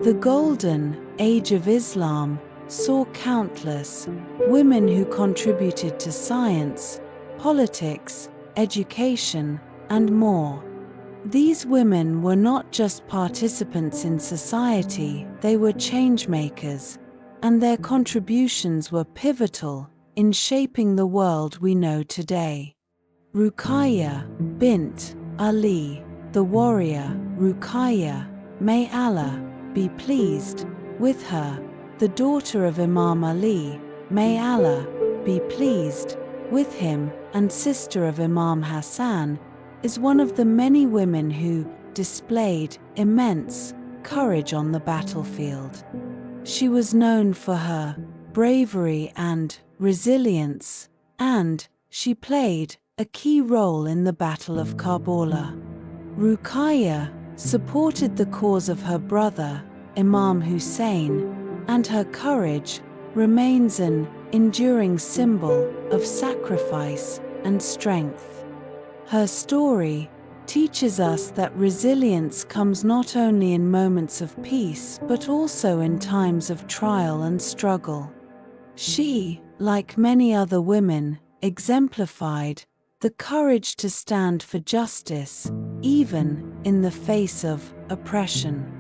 The Golden Age of Islam saw countless women who contributed to science, politics, education, and more. These women were not just participants in society, they were changemakers, and their contributions were pivotal in shaping the world we know today. Ruqayah bint Ali, the warrior Ruqayah, may Allah be pleased with her, the daughter of Imam Ali, may Allah be pleased with him, and sister of Imam Hassan, is one of the many women who displayed immense courage on the battlefield. She was known for her bravery and resilience, and she played a key role in the Battle of Karbala. Ruqayah supported the cause of her brother, Imam Hussein, and her courage remains an enduring symbol of sacrifice and strength. Her story teaches us that resilience comes not only in moments of peace but also in times of trial and struggle. She, like many other women, exemplified the courage to stand for justice, even in the face of oppression.